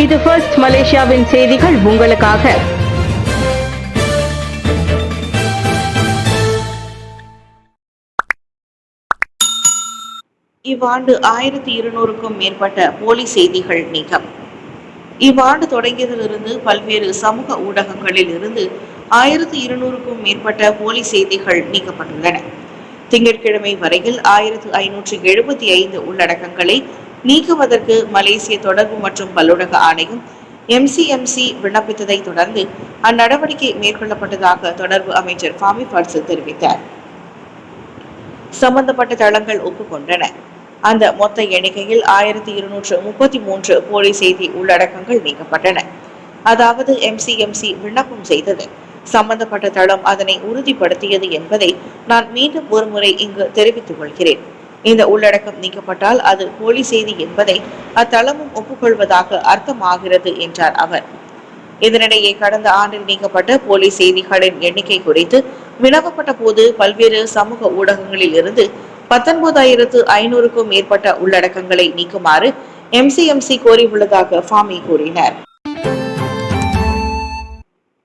இது ஃபர்ஸ்ட் மலேசியாவின் செய்திகள் உங்களுக்காக. இவ்வாண்டு 1200க்கும் மேற்பட்ட போலி செய்திகள் நீக்கம். இவ்வாண்டு தொடங்கியதிலிருந்து பல்வேறு சமூக ஊடகங்களில் இருந்து 1200க்கும் மேற்பட்ட போலி செய்திகள் நீக்கப்பட்டுள்ளன. திங்கட்கிழமை வரையில் 1575 உள்ளடக்கங்களை நீக்குவதற்கு மலேசிய தொடர்பு மற்றும் பல்லுலக ஆணையம் MCMC விண்ணப்பித்ததை தொடர்ந்து அந்நடவடிக்கை மேற்கொள்ளப்பட்டதாக தொடர்பு அமைச்சர் ஃபாமி ஃபட்சில் தெரிவித்தார். சம்பந்தப்பட்ட தளங்கள் ஒப்புக்கொண்டன. அந்த மொத்த எண்ணிக்கையில் 1233 போலி செய்தி உள்ளடக்கங்கள் நீக்கப்பட்டன. அதாவது MCMC விண்ணப்பம் செய்தது, சம்பந்தப்பட்ட தளம் அதனை உறுதிப்படுத்தியது என்பதை நான் மீண்டும் ஒருமுறை இங்கு தெரிவித்துக் கொள்கிறேன். இந்த உள்ளடக்கம் நீக்கப்பட்டால் அது போலி செய்தி என்பதை அத்தளமும் ஒப்புக்கொள்வதாக அர்த்தமாகிறது என்றார் அவர். இதனிடையே கடந்த ஆண்டில் நீக்கப்பட்ட போலி செய்திகளின் எண்ணிக்கை குறித்து வினவப்பட்ட போது பல்வேறு சமூக ஊடகங்களில் இருந்து 19,500க்கும் மேற்பட்ட உள்ளடக்கங்களை நீக்குமாறு MCMC கோரியுள்ளதாக ஃபாமி கூறினார்.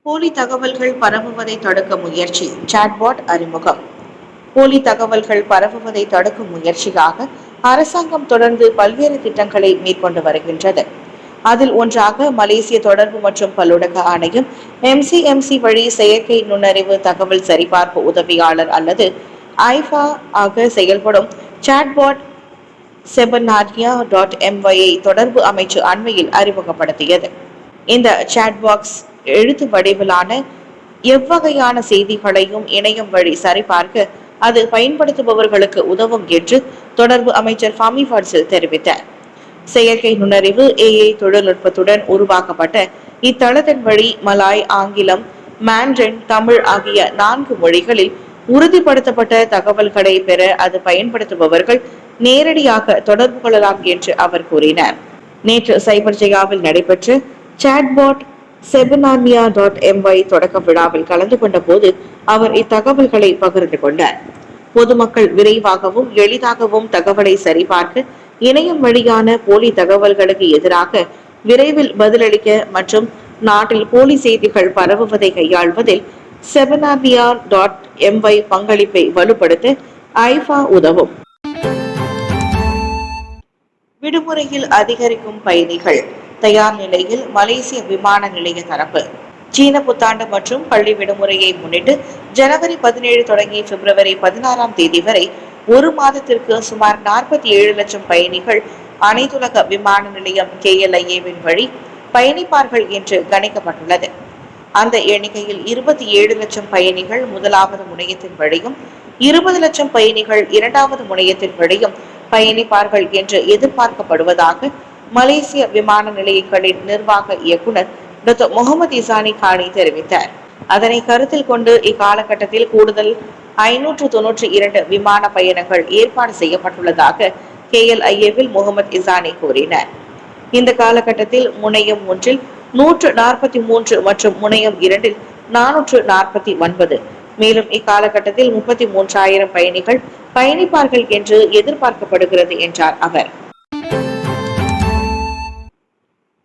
போலி தகவல்கள் பரவுவதை தடுக்க முயற்சி, சாட்பாட் அறிமுகம். போலி தகவல்கள் பரவுவதை தடுக்கும் முயற்சியாக அரசாங்கம் தொடர்ந்து பல்வேறு திட்டங்களை மேற்கொண்டு வருகின்றது. அதில் ஒன்றாக மலேசிய தொடர்பு மற்றும் பல்லுலக ஆணையம் MCMC வழி செயற்கை நுண்ணறிவு தகவல் சரிபார்ப்பு உதவியாளர் அல்லது ஐஃபா ஆக செயல்படும் சாட்பாட் sebenarnya.my தொடர்பு அமைச்சு அண்மையில் அறிமுகப்படுத்தியது. இந்த சாட்பாக்ஸ் எழுத்து வடிவிலான எவ்வகையான செய்திகளையும் இணையம் வழி சரிபார்க்க அது பயன்படுத்துபவர்களுக்கு உதவும் என்று தொடர்பு அமைச்சர் ஃபாமி ஃபட்சில் தெரிவித்தார். செயற்கை நுண்ணறிவு AI தொழில்நுட்பத்துடன் உருவாக்கப்பட்ட இத்தளத்தின் வழி மலாய், ஆங்கிலம், மாண்ட்ரின், தமிழ் ஆகிய 4 மொழிகளில் உறுதிப்படுத்தப்பட்ட தகவல்களை பெற அது பயன்படுத்துபவர்கள் நேரடியாக தொடர்பு கொள்ளலாம் என்று அவர் கூறினார். நேற்று சைபர் ஜெயாவில் நடைபெற்ற சாட்பாட் sebenarnya.my தொடக்க விழாவில் கலந்து கொண்ட போது அவர் இத்தகவல்களை பகிர்ந்து கொண்டார். பொதுமக்கள் விரைவாகவும் எளிதாகவும் தகவலை சரிபார்க்க இணையம் வழியான போலி தகவல்களுக்கு எதிராக விரைவில் பதிலளிக்க மற்றும் நாட்டில் போலி செய்திகள் பரவுவதை கையாள்வதில் sebenarnya.my பங்களிப்பை வலுப்படுத்த ஐஃபா உதவும். விடுமுறையில் அதிகரிக்கும் பயணிகள் தயார் நிலையில் மலேசிய விமான நிலைய தரப்பு. சீன புத்தாண்டு மற்றும் பள்ளி விடுமுறையை முன்னிட்டு ஜனவரி 17 தொடங்கி பிப்ரவரி 16ஆம் தேதி வரை ஒரு மாதத்திற்கு சுமார் 47 லட்சம் பயணிகள் அனைத்துலக விமான நிலையம் KLIA-வின் வழி பயணிப்பார்கள் என்று கணிக்கப்பட்டுள்ளது. அந்த எண்ணிக்கையில் 27 லட்சம் பயணிகள் முதலாவது முனையத்தின் வழியும் 20 லட்சம் பயணிகள் இரண்டாவது முனையத்தின் வழியும் பயணிப்பார்கள் என்று எதிர்பார்க்கப்படுவதாக மலேசிய விமான நிலையங்களின் நிர்வாக இயக்குனர் டாக்டர் முகமது இசானி கானி தெரிவித்தார். அதனை கருத்தில் கொண்டு இக்காலகட்டத்தில் கூடுதல் 592 விமான பயணங்கள் ஏற்பாடு செய்யப்பட்டுள்ளதாக KLIA-வில் முகமது இசானி கூறினார். இந்த காலகட்டத்தில் முனையம் 1-இல் 143 மற்றும் முனையம் 2-இல் 449, மேலும் இக்காலகட்டத்தில் 33,000 பயணிகள் பயணிப்பார்கள் என்று எதிர்பார்க்கப்படுகிறது என்றார் அவர்.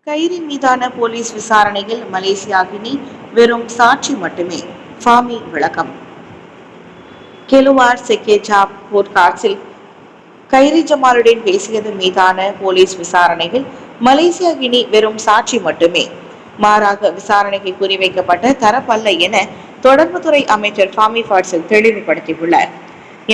கைரி மீதான போலீஸ் விசாரணையில் மலேசியாகினி வெறும் சாட்சி மட்டுமே, ஃபாமி விளக்கம். கெலுவார் செக்கேஜா போட்காஸ்டில் கைரி ஜமாலுடன் பேசியது மீதான போலீஸ் விசாரணையில் மலேசியாகினி வெறும் சாட்சி மட்டுமே, மாறாக விசாரணைக்கு குறிவைக்கப்பட்ட தரப்பல்ல என தொடர்புத்துறை அமைச்சர் ஃபாமி ஃபட்சில் தெளிவுபடுத்தியுள்ளார்.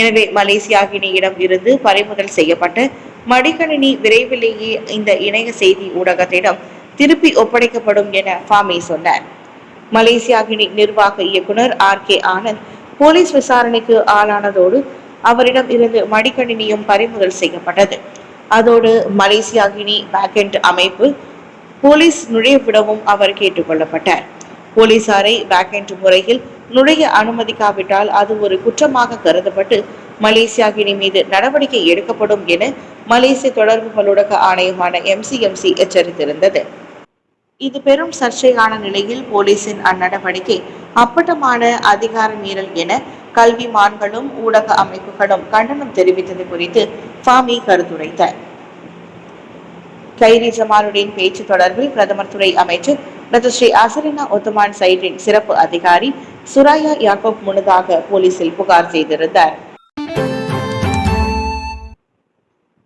எனவே மலேசியாகினியிடம் இருந்து பறிமுதல் செய்யப்பட்ட மடிக்கணினி விரைவிலேயே இந்த இணைய செய்தி ஊடகத்திடம் திருப்பி ஒப்படைக்கப்படும் என ஃபாமி சொன்னார். மலேசியாகினி நிர்வாக இயக்குனர் RK ஆனந்த் போலீஸ் விசாரணைக்கு ஆளானதோடு அவரிடம் இருந்து மடிக்கணினியும் பறிமுதல் செய்யப்பட்டது. அதோடு மலேசியாகினி பேக்கெண்ட் அமைப்பு போலீஸ் நுழையவிடவும் அவர் கேட்டுக் கொள்ளப்பட்டார். போலீசாரை பேக்கெண்ட் முறையில் நுழைய அனுமதிக்காவிட்டால் அது ஒரு குற்றமாக கருதப்பட்டு மலேசியாகினி மீது நடவடிக்கை எடுக்கப்படும் என மலேசிய தொடர்பு பல்லுலக ஆணையமான MCMC எச்சரித்திருந்தது. இது பெரும் சர்ச்சையான நிலையில் போலீசின் அந்நடவடிக்கை அப்பட்டமான அதிகார மீறல் என கல்விமான்களும் ஊடக அமைப்புகளும் கண்டனம் தெரிவித்தது குறித்து ஃபாமி கருத்துரைத்தார். கைரி ஜமாலுடன் பேச்சு தொடர்பில் பிரதமர் துறை அமைச்சர் டாக்டர் ஸ்ரீ அசரினா ஒத்தமான் சைட்டின் சிறப்பு அதிகாரி சுராயா யாக்கோப் முன்னதாக போலீசில் புகார் செய்திருந்தார்.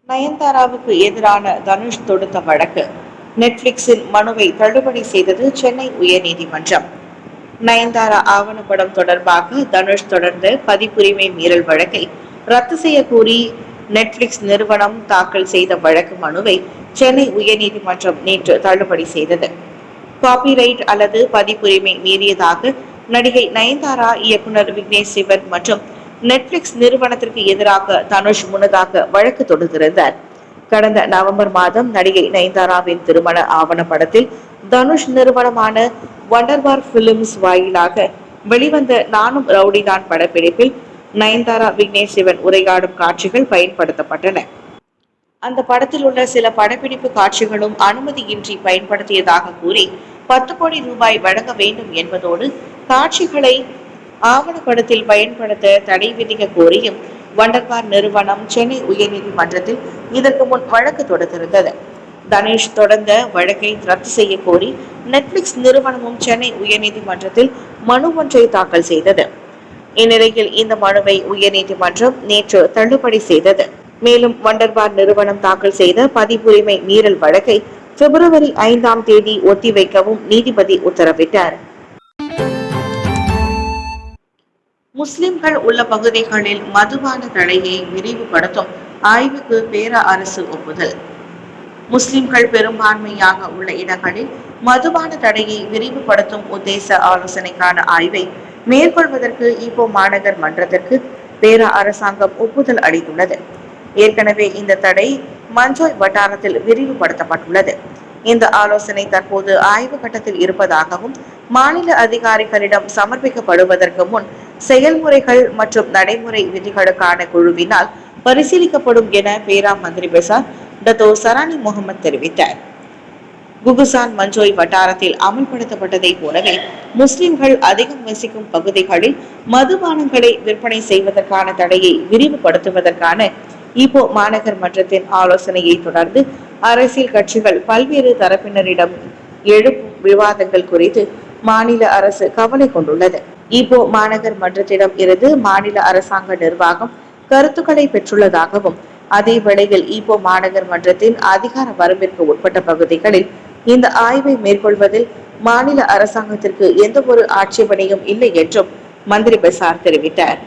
நயன்தாராவுக்கு எதிரான தனுஷ் தொடுத்த வழக்கு நெட்ஃபிளிக்ஸின் மனுவை தள்ளுபடி செய்தது சென்னை உயர்நீதிமன்றம். நயன்தாரா ஆவணப்படம் தொடர்பாக தனுஷ் தொடர்ந்த பதிப்புரிமை மீறல் வழக்கை ரத்து செய்ய கோரி நெட்ஃபிளிக்ஸ் நிறுவனம் தாக்கல் செய்த வழக்கு மனுவை சென்னை உயர்நீதிமன்றம் நேற்று தள்ளுபடி செய்தது. காப்பிரைட் அல்லது பதிப்புரிமை மீறியதாக நடிகை நயன்தாரா, இயக்குனர் விக்னேஷ் சிவன் மற்றும் நெட்ஃபிளிக்ஸ் நிறுவனத்திற்கு எதிராக தனுஷ் முன்னதாக வழக்கு தொடுத்திருந்தார். கடந்த நவம்பர் மாதம் நடிகை நயன்தாராவின் திருமண ஆவணப்படத்தில் தனுஷ் நிறுவனமான வண்டர்பார் பிலிம்ஸ் வாயிலாக வெளிவந்த நானும் ரவுடிதான் படப்பிடிப்பில் நயன்தாரா, விக்னேஷ் சிவன் உரையாடும் காட்சிகள் பயன்படுத்தப்பட்டன. அந்த படத்தில் உள்ள சில படப்பிடிப்பு காட்சிகளும் அனுமதியின்றி பயன்படுத்தியதாக கூறி 10 கோடி ரூபாய் வழங்க வேண்டும் என்பதோடு காட்சிகளை ஆவணப்படத்தில் பயன்படுத்த தடை விதிக்க கோரியும் வண்டர்பார் நிறுவனம் சென்னை உயர்நீதிமன்றத்தில் இதற்கு முன் வழக்கு தொடுத்திருந்தது. தனுஷ் தொடர்ந்த வழக்கை ரத்து செய்ய கோரி நெட்ஃபிளிக்ஸ் நிறுவனமும் சென்னை உயர்நீதிமன்றத்தில் மனு ஒன்றை தாக்கல் செய்தது. இந்நிலையில் இந்த மனுவை உயர்நீதிமன்றம் நேற்று தள்ளுபடி செய்தது. மேலும் வண்டர்பார் நிறுவனம் தாக்கல் செய்த பதிப்புரிமை மீறல் வழக்கை பிப்ரவரி 5ஆம் தேதி ஒத்திவைக்கவும் நீதிபதி உத்தரவிட்டார். முஸ்லிம்கள் உள்ள பகுதிகளில் மதுபான தடையை விரிவுபடுத்தும் ஆய்வுக்கு பேரா அரசு ஒப்புதல். முஸ்லிம்கள் பெரும்பான்மையாக உள்ள இடங்களில் மதுபான தடையை விரிவுபடுத்தும் உத்தேச ஆலோசனைக்கான ஆய்வை மேற்கொள்வதற்கு ஈப்போ மாநகர் மன்றத்திற்கு பேரா அரசாங்கம் ஒப்புதல் அளித்துள்ளது. ஏற்கனவே இந்த தடை மஞ்சோய் வட்டாரத்தில் விரிவுபடுத்தப்பட்டுள்ளது. இந்த ஆலோசனை தற்போது ஆய்வு கட்டத்தில் இருப்பதாகவும் மாநில அதிகாரிகளிடம் சமர்ப்பிக்கப்படுவதற்கு முன் செயல்முறைகள் மற்றும் நடைமுறை விதிகளுக்கான குழுவினால் பரிசீலிக்கப்படும் என பேரா மந்திரி பெசார் டத்தோ சரானி முகமது தெரிவித்தார். குகுசான் மஞ்சோய் வட்டாரத்தில் அமல்படுத்தப்பட்டதை போலவே முஸ்லிம்கள் அதிகம் வசிக்கும் பகுதிகளில் மதுபானங்களை விற்பனை செய்வதற்கான தடையை விரிவுபடுத்துவதற்கான ஈப்போ மாநகர் மன்றத்தின் ஆலோசனையை தொடர்ந்து அரசியல் கட்சிகள் பல்வேறு தரப்பினரிடம் எழுப்பும் விவாதங்கள் குறித்து மாநில அரசு கவலை கொண்டுள்ளது. ஈப்போ மாநகர் மன்றத்திடம் இருந்து மாநில அரசாங்க நிர்வாகம் கருத்துக்களை பெற்றுள்ளதாகவும் அதே வேளையில் ஈப்போ மாநகர் மன்றத்தின் அதிகார வரம்பிற்கு உட்பட்ட பகுதிகளில் இந்த ஆய்வை மேற்கொள்வதில் மாநில அரசாங்கத்திற்கு எந்த ஒரு ஆட்சேபனையும் இல்லை என்றும் மந்திரி பெசார் தெரிவித்தார்.